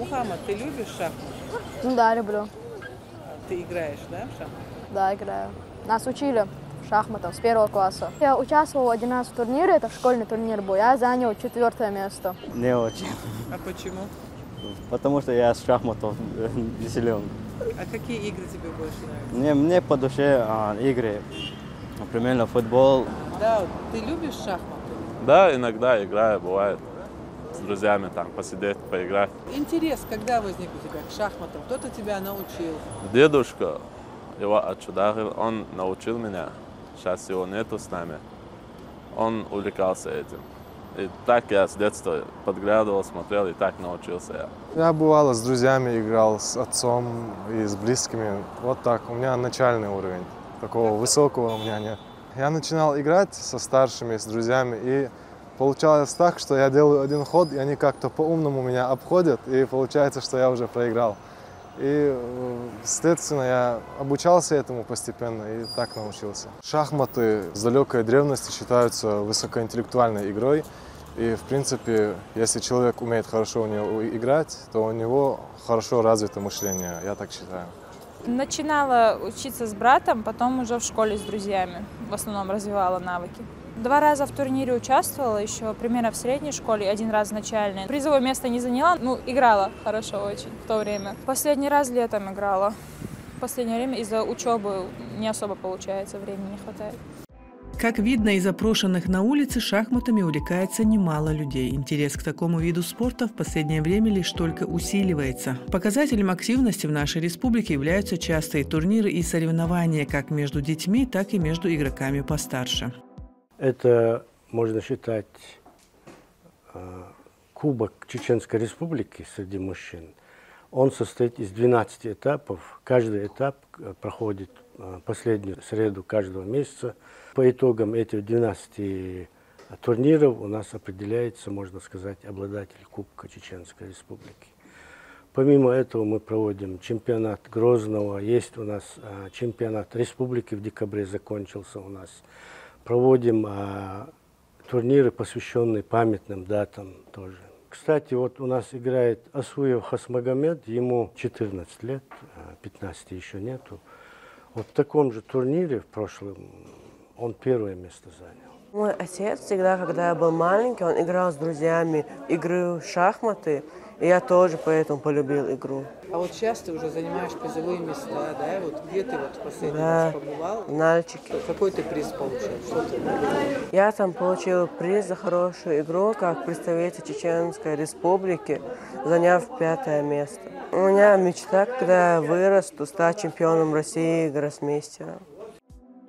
Мухаммад, ты любишь шахматы? Ну да, люблю. Ты играешь, да, в шахматы? Да, играю. Нас учили шахматам с 1 класса. Я участвовал в 11 турнире, это школьный турнир был. Я занял 4 место. Не очень. А почему? Потому что я с шахматов не силен. А какие игры тебе больше нравятся? Мне по душе игры, например, футбол. Да, ты любишь шахматы? Да, иногда играю, бывает. С друзьями там посидеть, поиграть. Интерес, когда возник у тебя к шахматам? Кто-то тебя научил? Дедушка, его Ачудахир, он научил меня. Сейчас его нету с нами. Он увлекался этим. И так я с детства подглядывал, смотрел, и так научился я. Я бывало с друзьями играл, с отцом и с близкими. Вот так. У меня начальный уровень. Такого высокого у меня нет. Я начинал играть со старшими, с друзьями, и получалось так, что я делаю один ход, и они как-то по-умному меня обходят, и получается, что я уже проиграл. И, следственно, я обучался этому постепенно и так научился. Шахматы с далекой древности считаются высокоинтеллектуальной игрой. И, в принципе, если человек умеет хорошо в нее играть, то у него хорошо развито мышление, я так считаю. Начинала учиться с братом, потом уже в школе с друзьями. В основном развивала навыки. 2 раза в турнире участвовала, еще примерно в средней школе, 1 раз в начальной. Призовое место не заняла, играла хорошо очень в то время. Последний раз летом играла. В последнее время из-за учебы не особо получается, времени не хватает. Как видно, из опрошенных на улице шахматами увлекается немало людей. Интерес к такому виду спорта в последнее время лишь только усиливается. Показателем активности в нашей республике являются частые турниры и соревнования как между детьми, так и между игроками постарше. Это, можно считать, Кубок Чеченской Республики среди мужчин. Он состоит из 12 этапов. Каждый этап проходит последнюю среду каждого месяца. По итогам этих 12 турниров у нас определяется, можно сказать, обладатель Кубка Чеченской Республики. Помимо этого мы проводим чемпионат Грозного. Есть у нас чемпионат Республики в декабре закончился у нас. Проводим турниры, посвященные памятным датам тоже. Кстати, вот у нас играет Асуев Хасмагомед, ему 14 лет, 15 еще нету. Вот в таком же турнире в прошлом он 1-е место занял. Мой отец всегда, когда я был маленький, он играл с друзьями игры в шахматы, и я тоже поэтому полюбил игру. А вот сейчас ты уже занимаешь призовые места, да? Вот где ты в последний раз побывал? В Нальчике. Какой ты приз получил? Что ты победил? Я там получил приз за хорошую игру, как представитель Чеченской Республики, заняв 5-е место. У меня мечта, когда я вырасту, стать чемпионом России, гроссмейстером.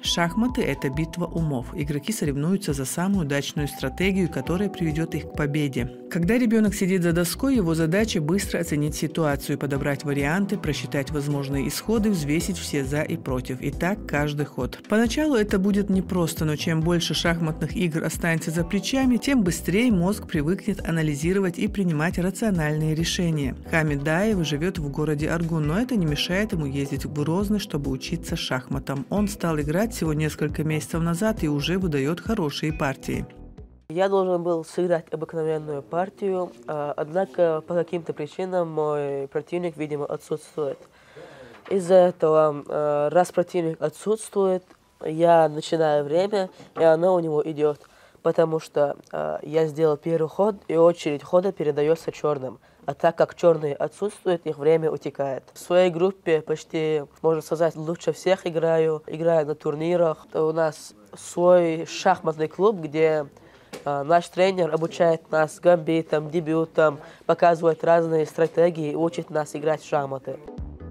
Шахматы – это битва умов. Игроки соревнуются за самую удачную стратегию, которая приведет их к победе. Когда ребенок сидит за доской, его задача – быстро оценить ситуацию, подобрать варианты, просчитать возможные исходы, взвесить все «за» и «против». И так каждый ход. Поначалу это будет непросто, но чем больше шахматных игр останется за плечами, тем быстрее мозг привыкнет анализировать и принимать рациональные решения. Хамид Даев живет в городе Аргун, но это не мешает ему ездить в Грозный, чтобы учиться шахматам. Он стал играть всего несколько месяцев назад и уже выдает хорошие партии. Я должен был сыграть обыкновенную партию, однако по каким-то причинам мой противник, видимо, отсутствует. Из-за этого, раз противник отсутствует, я начинаю время, и оно у него идет, потому что я сделал 1-й ход, и очередь хода передается черным. А так как черные отсутствуют, их время утекает. В своей группе почти, можно сказать, лучше всех играю на турнирах. У нас свой шахматный клуб, где наш тренер обучает нас гамбитам, дебютам, показывает разные стратегии и учит нас играть в шахматы.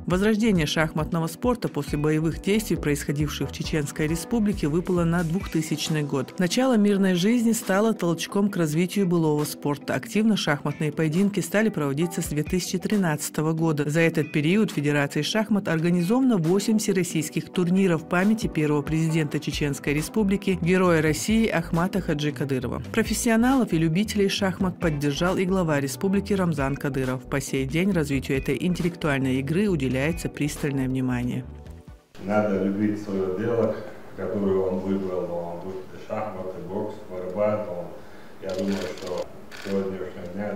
Возрождение шахматного спорта после боевых действий, происходивших в Чеченской Республике, выпало на 2000 год. Начало мирной жизни стало толчком к развитию былого спорта. Активно шахматные поединки стали проводиться с 2013 года. За этот период Федерацией шахмат организовано 8 всероссийских турниров в памяти первого президента Чеченской Республики, героя России Ахмата Хаджи Кадырова. Профессионалов и любителей шахмат поддержал и глава республики Рамзан Кадыров. По сей день развитию этой интеллектуальной игры уделяется пристальное внимание. Надо любить свое дело, которое он выбрал, шахматы, бокс, борьба. Я думаю, что сегодняшнего дня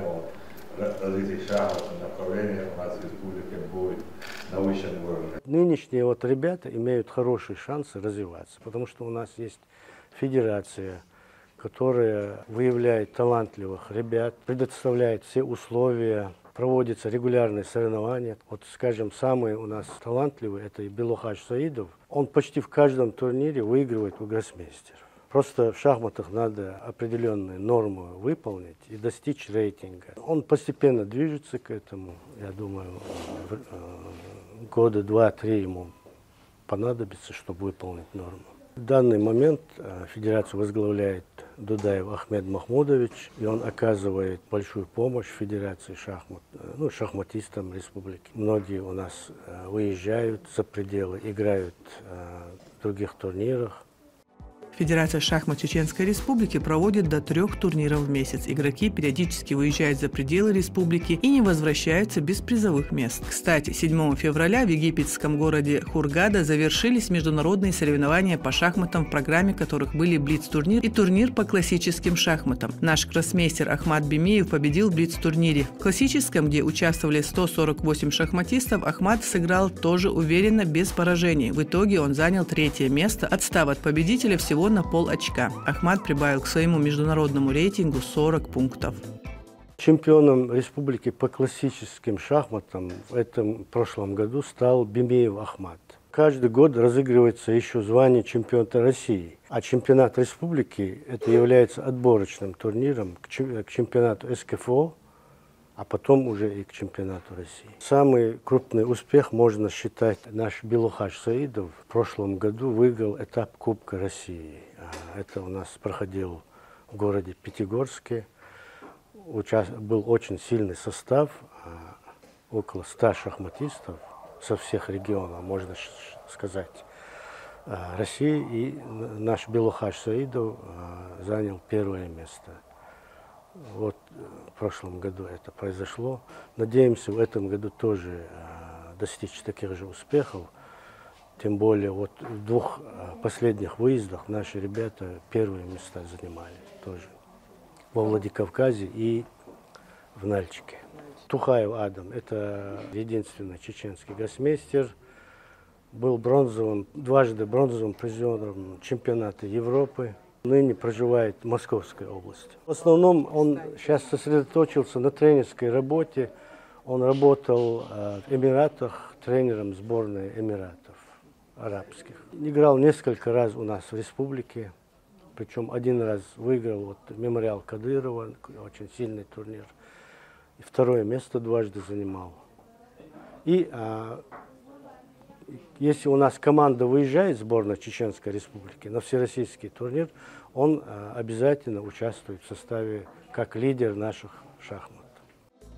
развитие шахмат направление у нас в республике будет на высшем уровне. Нынешние вот ребята имеют хорошие шансы развиваться, потому что у нас есть федерация, которая выявляет талантливых ребят, предоставляет все условия, проводятся регулярные соревнования. Вот, скажем, самый у нас талантливый – это Белохаш Саидов. Он почти в каждом турнире выигрывает у гроссмейстеров. Просто в шахматах надо определенные нормы выполнить и достичь рейтинга. Он постепенно движется к этому. Я думаю, года 2-3 ему понадобится, чтобы выполнить норму. В данный момент федерацию возглавляет Дудаев Ахмед Махмудович, и он оказывает большую помощь федерации шахматистам республики. Многие у нас выезжают за пределы, играют в других турнирах. Федерация шахмат Чеченской Республики проводит до 3 турниров в месяц. Игроки периодически выезжают за пределы республики и не возвращаются без призовых мест. Кстати, 7 февраля в египетском городе Хургада завершились международные соревнования по шахматам, в программе которых были блиц-турнир и турнир по классическим шахматам. Наш гроссмейстер Ахмат Бимеев победил в блиц-турнире. В классическом, где участвовали 148 шахматистов, Ахмат сыграл тоже уверенно, без поражений. В итоге он занял 3-е место, отстав от победителя всего на пол-очка. Ахмат прибавил к своему международному рейтингу 40 пунктов. Чемпионом республики по классическим шахматам в прошлом году стал Бимеев Ахмат. Каждый год разыгрывается еще звание чемпиона России. А чемпионат республики это является отборочным турниром к чемпионату СКФО, а потом уже и к чемпионату России. Самый крупный успех можно считать наш Белохаш Саидов. В прошлом году выиграл этап Кубка России. Это у нас проходил в городе Пятигорске. Был очень сильный состав, около 100 шахматистов со всех регионов, можно сказать, России. И наш Белохаш Саидов занял 1-е место. Вот в прошлом году это произошло. Надеемся в этом году тоже достичь таких же успехов. Тем более вот в 2 последних выездах наши ребята 1-е места занимали тоже. Во Владикавказе и в Нальчике. Тухаев Адам – это единственный чеченский гроссмейстер. Был дважды бронзовым призером чемпионата Европы. Ныне проживает в Московской области. В основном он сейчас сосредоточился на тренерской работе. Он работал в Эмиратах тренером сборной Эмиратов арабских. Играл несколько раз у нас в республике. Причем 1 раз выиграл мемориал Кадырова, очень сильный турнир. И 2-е место дважды занимал. И если у нас команда выезжает, сборная Чеченской Республики, на всероссийский турнир, он обязательно участвует в составе как лидер наших шахмат.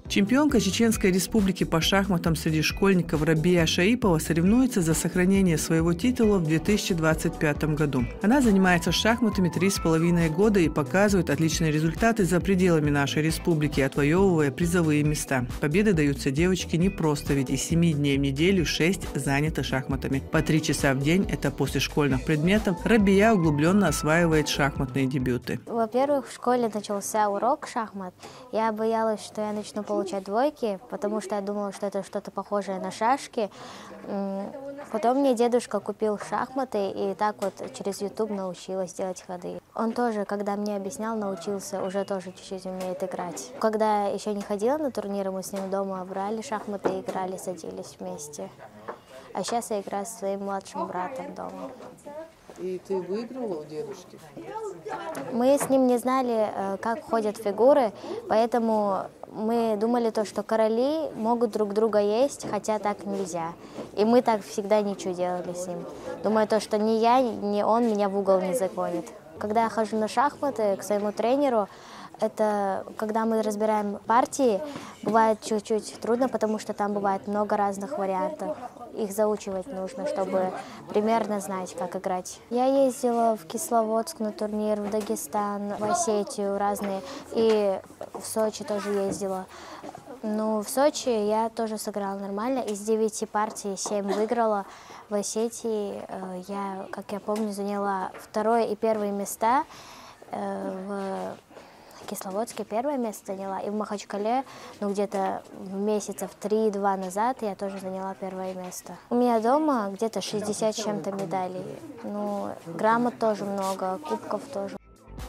Чемпионка Чеченской Республики по шахматам среди школьников Рабия Шаипова соревнуется за сохранение своего титула в 2025 году. Она занимается шахматами 3,5 года и показывает отличные результаты за пределами нашей республики, отвоевывая призовые места. Победы даются девочке непросто, ведь из 7 дней в неделю 6 заняты шахматами. По 3 часа в день, это после школьных предметов, Рабия углубленно осваивает шахматные дебюты. Во-первых, в школе начался урок шахмат. Я боялась, что я начну получать двойки, потому что я думала, что это что-то похожее на шашки. Потом мне дедушка купил шахматы, и так вот через YouTube научилась делать ходы. Он тоже, когда мне объяснял, научился, уже тоже чуть-чуть умеет играть. Когда еще не ходила на турниры, мы с ним дома брали шахматы, играли, садились вместе. А сейчас я играю со своим младшим братом дома. И ты выигрывала у дедушки? Мы с ним не знали, как ходят фигуры, поэтому мы думали, что короли могут друг друга есть, хотя так нельзя. И мы так всегда ничего делали с ним. Думаю, что ни я, ни он меня в угол не загонит. Когда я хожу на шахматы к своему тренеру, это когда мы разбираем партии, бывает чуть-чуть трудно, потому что там бывает много разных вариантов. Их заучивать нужно, чтобы примерно знать, как играть. Я ездила в Кисловодск на турнир, в Дагестан, в Осетию разные, и в Сочи тоже ездила. Ну, в Сочи я тоже сыграла нормально, из 9 партий 7 выиграла. В Осетии как я помню, заняла 2-е и 1-е места. В В Кисловодске первое место заняла, и в Махачкале, ну, где-то месяцев 3-2 назад я тоже заняла первое место. У меня дома где-то 60 с чем-то медалей. Ну, грамот тоже много, кубков тоже.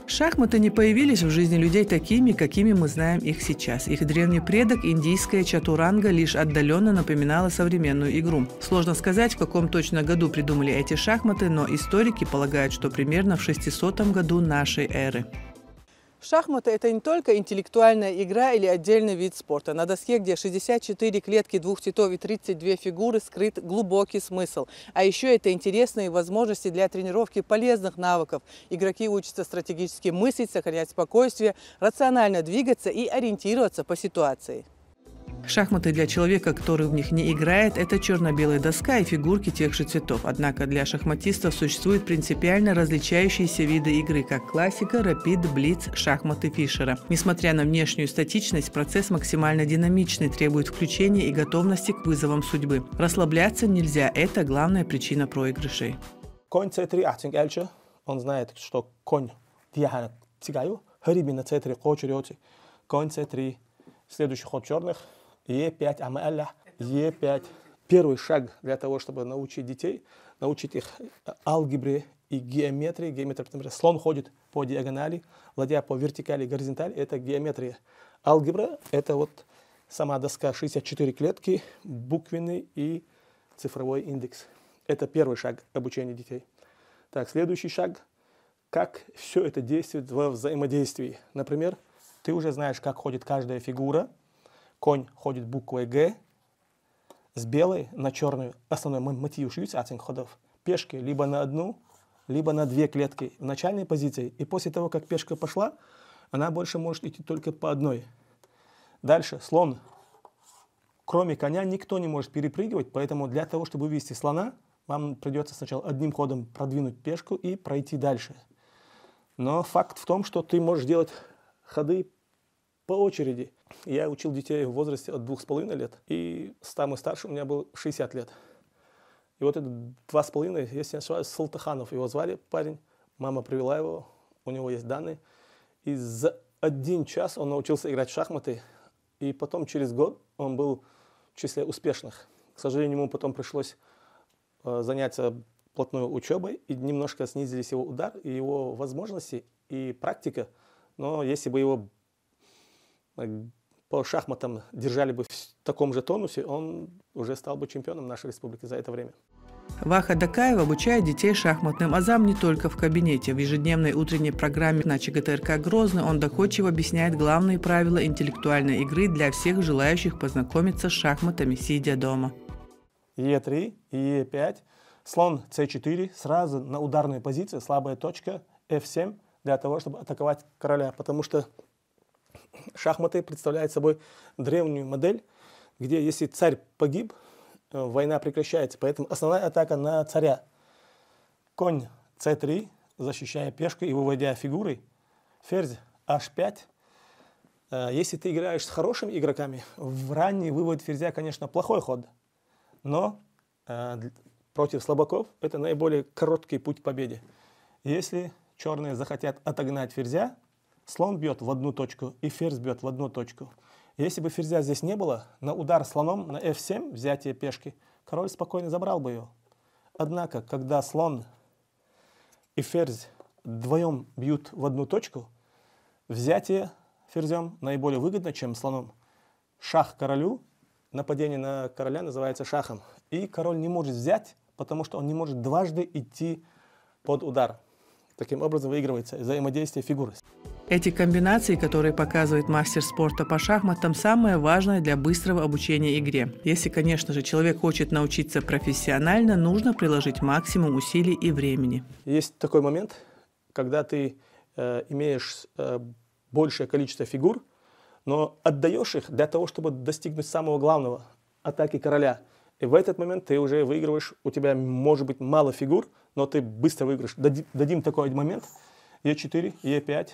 Шахматы не появились в жизни людей такими, какими мы знаем их сейчас. Их древний предок, индийская чатуранга, лишь отдаленно напоминала современную игру. Сложно сказать, в каком точно году придумали эти шахматы, но историки полагают, что примерно в 600 году нашей эры. Шахматы – это не только интеллектуальная игра или отдельный вид спорта. На доске, где 64 клетки двух цветов и 32 фигуры, скрыт глубокий смысл. А еще это интересные возможности для тренировки полезных навыков. Игроки учатся стратегически мыслить, сохранять спокойствие, рационально двигаться и ориентироваться по ситуации. Шахматы для человека, который в них не играет, это черно-белая доска и фигурки тех же цветов. Однако для шахматистов существуют принципиально различающиеся виды игры, как классика, рапид, блиц, шахматы Фишера. Несмотря на внешнюю статичность, процесс максимально динамичный, требует включения и готовности к вызовам судьбы. Расслабляться нельзя, это главная причина проигрышей. Конь c3 Ахтинг Эльче, он знает, что конь Тиахана Цигаю, Хариби на c3 Кочурёти, конь c3, следующий ход черных. Е5 Амаэлля, Е5. Первый шаг для того, чтобы научить детей, научить их алгебре и геометрии. Геометрия, например, слон ходит по диагонали, ладья по вертикали и горизонтали. Это геометрия. Алгебра – это вот сама доска, 64 клетки, буквенный и цифровой индекс. Это первый шаг обучения детей. Так, следующий шаг – как все это действует во взаимодействии. Например, ты уже знаешь, как ходит каждая фигура. Конь ходит буквой Г, с белой на черную. Основной мотив ходов. Пешки либо на одну, либо на две клетки в начальной позиции. И после того, как пешка пошла, она больше может идти только по одной. Дальше слон. Кроме коня никто не может перепрыгивать, поэтому для того, чтобы вывести слона, вам придется сначала одним ходом продвинуть пешку и пройти дальше. Но факт в том, что ты можешь делать ходы по очереди. Я учил детей в возрасте от 2,5 лет, и самый старший у меня был 60 лет. И вот это 2,5, если не ошибаюсь, Салтаханов его звали, парень. Мама привела его, у него есть данные. И за 1 час он научился играть в шахматы, и потом через год он был в числе успешных. К сожалению, ему потом пришлось заняться плотной учебой, и немножко снизились его удар, и его возможности, и практика. Но если бы его по шахматам держали бы в таком же тонусе, он уже стал бы чемпионом нашей республики за это время. Ваха Дакаев обучает детей шахматным азам не только в кабинете. В ежедневной утренней программе на ЧГТРК «Грозный» он доходчиво объясняет главные правила интеллектуальной игры для всех желающих познакомиться с шахматами, сидя дома. Е3, Е5, слон С4, сразу на ударную позицию, слабая точка, F7, для того, чтобы атаковать короля, потому что шахматы представляют собой древнюю модель, где если царь погиб, война прекращается. Поэтому основная атака на царя. Конь c3, защищая пешку и выводя фигуры. Ферзь h5. Если ты играешь с хорошими игроками, в ранний вывод ферзя, конечно, плохой ход. Но против слабаков это наиболее короткий путь к победе. Если черные захотят отогнать ферзя, слон бьет в одну точку, и ферзь бьет в одну точку. Если бы ферзя здесь не было, на удар слоном на f7, взятие пешки, король спокойно забрал бы ее. Однако, когда слон и ферзь вдвоем бьют в одну точку, взятие ферзем наиболее выгодно, чем слоном. Шах королю, нападение на короля называется шахом. И король не может взять, потому что он не может дважды идти под удар. Таким образом выигрывается взаимодействие фигур. Эти комбинации, которые показывает мастер спорта по шахматам, самое важное для быстрого обучения игре. Если, конечно же, человек хочет научиться профессионально, нужно приложить максимум усилий и времени. Есть такой момент, когда ты имеешь большее количество фигур, но отдаешь их для того, чтобы достигнуть самого главного – атаки короля. И в этот момент ты уже выигрываешь, у тебя может быть мало фигур, но ты быстро выиграешь. Дадим такой момент. Е4, Е5,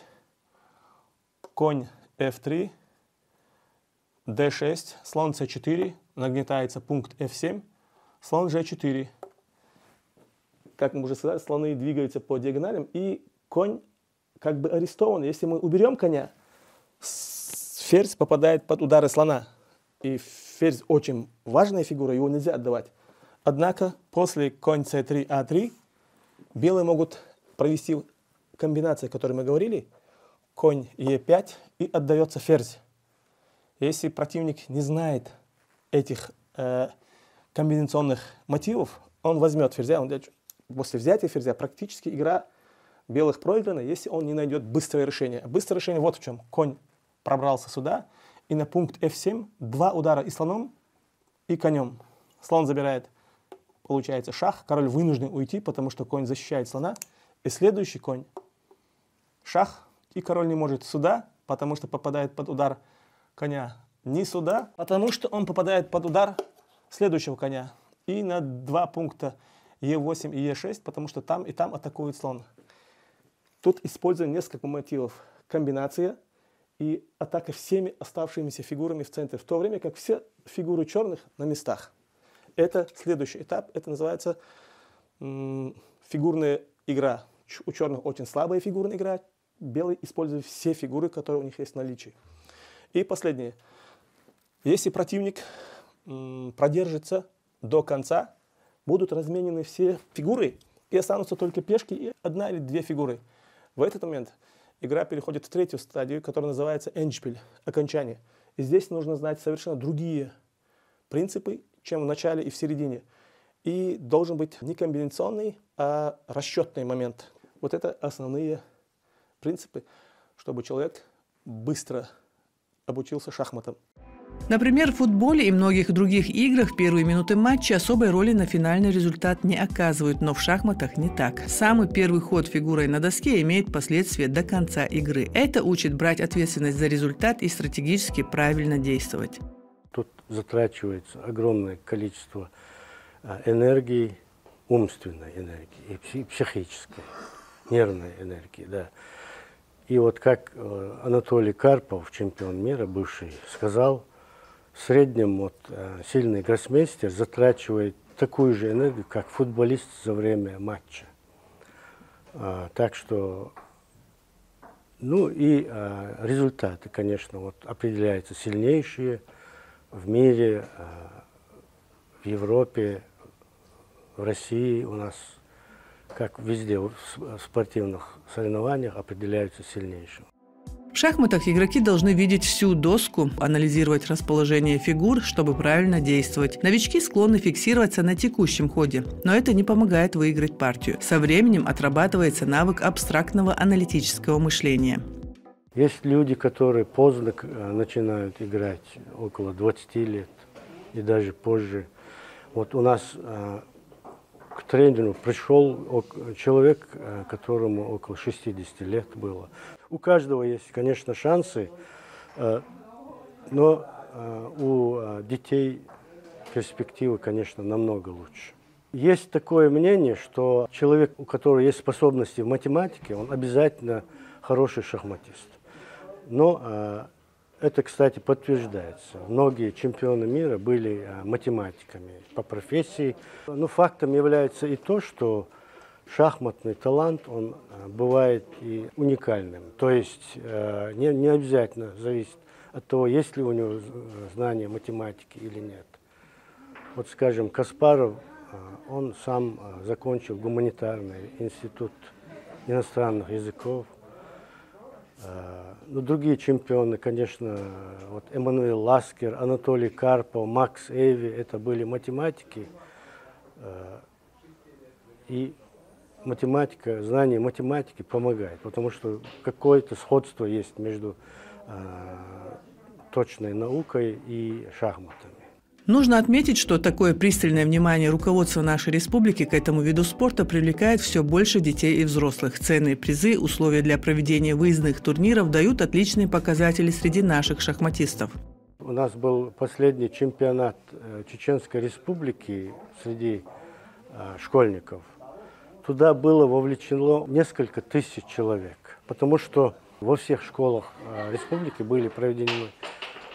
конь F3, D6, слон C4, нагнетается пункт F7, слон G4. Как мы уже сказали, слоны двигаются по диагоналям, и конь как бы арестован. Если мы уберем коня, ферзь попадает под удары слона. И ферзь очень важная фигура, его нельзя отдавать. Однако после конь c3, a3 белые могут провести комбинации, о которой мы говорили. Конь e5 и отдается ферзь. Если противник не знает этих комбинационных мотивов, он возьмет ферзя. После взятия ферзя практически игра белых проиграна, если он не найдет быстрое решение. Быстрое решение вот в чем. Конь пробрался сюда, и на пункт f7 два удара и слоном, и конем. Слон забирает, получается, шах. Король вынужден уйти, потому что конь защищает слона. И следующий конь шах, и король не может сюда, потому что попадает под удар коня. Не сюда, потому что он попадает под удар следующего коня. И на два пункта e8 и e6, потому что там и там атакует слон. Тут используем несколько мотивов. Комбинация и атака всеми оставшимися фигурами в центре, в то время как все фигуры черных на местах. Это следующий этап, это называется фигурная игра. У черных очень слабая фигурная игра, белые используют все фигуры, которые у них есть в наличии. И последнее. Если противник продержится до конца, будут разменены все фигуры, и останутся только пешки и одна или две фигуры. В этот момент игра переходит в третью стадию, которая называется эндшпиль, окончание. И здесь нужно знать совершенно другие принципы, чем в начале и в середине. И должен быть не комбинационный, а расчетный момент. Вот это основные принципы, чтобы человек быстро обучился шахматам. Например, в футболе и многих других играх в первые минуты матча особой роли на финальный результат не оказывают, но в шахматах не так. Самый первый ход фигурой на доске имеет последствия до конца игры. Это учит брать ответственность за результат и стратегически правильно действовать. Тут затрачивается огромное количество энергии, умственной энергии и психической, нервной энергии. Да. И вот как Анатолий Карпов, чемпион мира, бывший, сказал, в среднем вот, сильный гроссмейстер затрачивает такую же энергию, как футболист за время матча. Так что, ну и результаты, конечно, вот, определяются сильнейшие в мире, в Европе, в России у нас, как везде в спортивных соревнованиях, определяются сильнейшим. В шахматах игроки должны видеть всю доску, анализировать расположение фигур, чтобы правильно действовать. Новички склонны фиксироваться на текущем ходе, но это не помогает выиграть партию. Со временем отрабатывается навык абстрактного аналитического мышления. Есть люди, которые поздно начинают играть, около 20 лет и даже позже. Вот у нас к тренеру пришел человек, которому около 60 лет было. У каждого есть, конечно, шансы, но у детей перспективы, конечно, намного лучше. Есть такое мнение, что человек, у которого есть способности в математике, он обязательно хороший шахматист. Но это, кстати, подтверждается. Многие чемпионы мира были математиками по профессии. Но фактом является и то, что шахматный талант, он бывает и уникальным. То есть не обязательно зависит от того, есть ли у него знания математики или нет. Вот, скажем, Каспаров, он сам закончил гуманитарный институт иностранных языков. Но другие чемпионы, конечно, вот Эммануил Ласкер, Анатолий Карпов, Макс Эйви, это были математики. И математика, знание математики помогает, потому что какое-то сходство есть между точной наукой и шахматами. Нужно отметить, что такое пристальное внимание руководства нашей республики к этому виду спорта привлекает все больше детей и взрослых. Ценные призы, условия для проведения выездных турниров дают отличные показатели среди наших шахматистов. У нас был последний чемпионат Чеченской республики среди школьников. Туда было вовлечено несколько тысяч человек, потому что во всех школах республики были проведены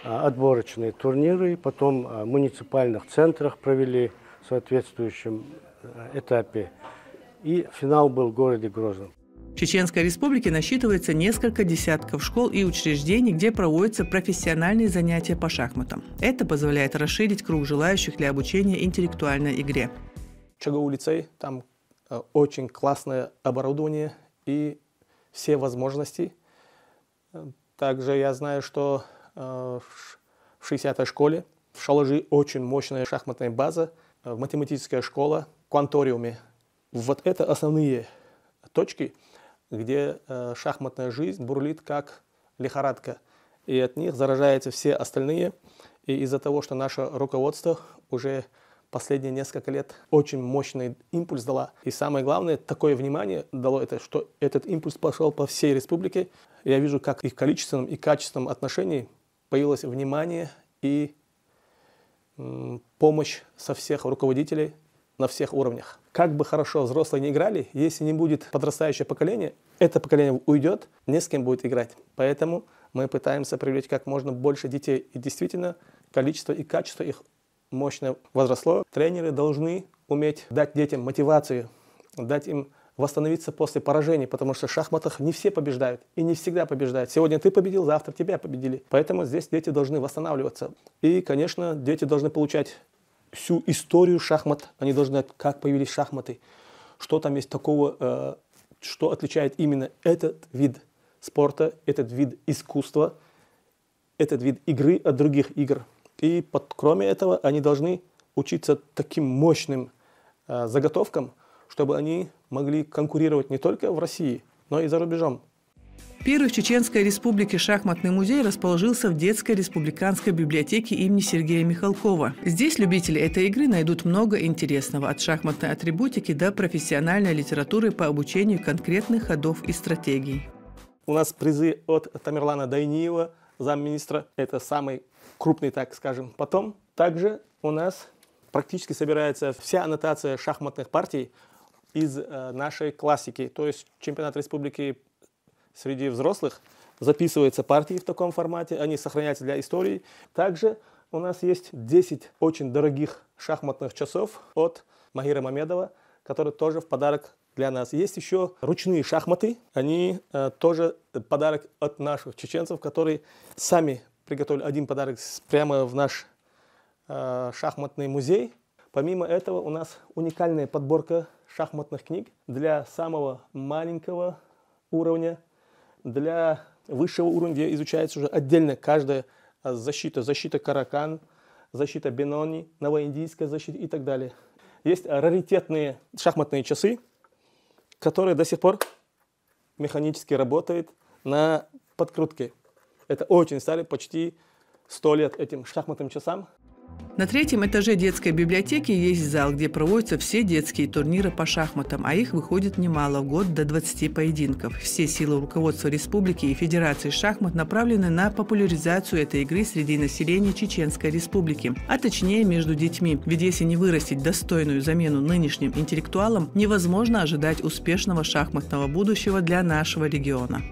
отборочные турниры, потом в муниципальных центрах провели в соответствующем этапе. И финал был в городе Грозном. В Чеченской Республике насчитывается несколько десятков школ и учреждений, где проводятся профессиональные занятия по шахматам. Это позволяет расширить круг желающих для обучения интеллектуальной игре. ЧГУ лицей, там очень классное оборудование и все возможности. Также я знаю, что в 60-й школе в Шалажи очень мощная шахматная база, математическая школа, кванториуме. Вот это основные точки, где шахматная жизнь бурлит как лихорадка. И от них заражаются все остальные. И из-за того, что наше руководство уже последние несколько лет очень мощный импульс дала. И самое главное, такое внимание дало это, что этот импульс пошел по всей республике. Я вижу, как и в количественном, и качественном отношении появилось внимание и помощь со всех руководителей на всех уровнях. Как бы хорошо взрослые не играли, если не будет подрастающее поколение, это поколение уйдет, не с кем будет играть. Поэтому мы пытаемся привлечь как можно больше детей. И действительно, количество и качество их мощно возросло. Тренеры должны уметь дать детям мотивацию, дать им восстановиться после поражений, потому что в шахматах не все побеждают и не всегда побеждают. Сегодня ты победил, завтра тебя победили. Поэтому здесь дети должны восстанавливаться. И, конечно, дети должны получать всю историю шахмат. Они должны знать, как появились шахматы, что там есть такого, что отличает именно этот вид спорта, этот вид искусства, этот вид игры от других игр. И кроме этого, они должны учиться таким мощным заготовкам, чтобы они могли конкурировать не только в России, но и за рубежом. Первый в Чеченской Республике шахматный музей расположился в детской республиканской библиотеке имени Сергея Михалкова. Здесь любители этой игры найдут много интересного, от шахматной атрибутики до профессиональной литературы по обучению конкретных ходов и стратегий. У нас призы от Тамерлана Дайниева, замминистра. Это самый крупный, так скажем. Потом также у нас практически собирается вся аннотация шахматных партий из нашей классики. То есть чемпионат республики среди взрослых записываются партии в таком формате, они сохраняются для истории. Также у нас есть 10 очень дорогих шахматных часов от Магира Мамедова, которые тоже в подарок для нас. Есть еще ручные шахматы, они тоже подарок от наших чеченцев, которые сами приготовили один подарок прямо в наш шахматный музей. Помимо этого у нас уникальная подборка шахматных книг для самого маленького уровня, для высшего уровня, где изучается уже отдельно каждая защита. Защита Каракан, защита Бенони, новоиндийская защита и так далее. Есть раритетные шахматные часы, которые до сих пор механически работают на подкрутке. Это очень старый, почти 100 лет этим шахматным часам. На третьем этаже детской библиотеки есть зал, где проводятся все детские турниры по шахматам, а их выходит немало, в год до 20 поединков. Все силы руководства республики и Федерации шахмат направлены на популяризацию этой игры среди населения Чеченской Республики, а точнее между детьми. Ведь если не вырастить достойную замену нынешним интеллектуалам, невозможно ожидать успешного шахматного будущего для нашего региона.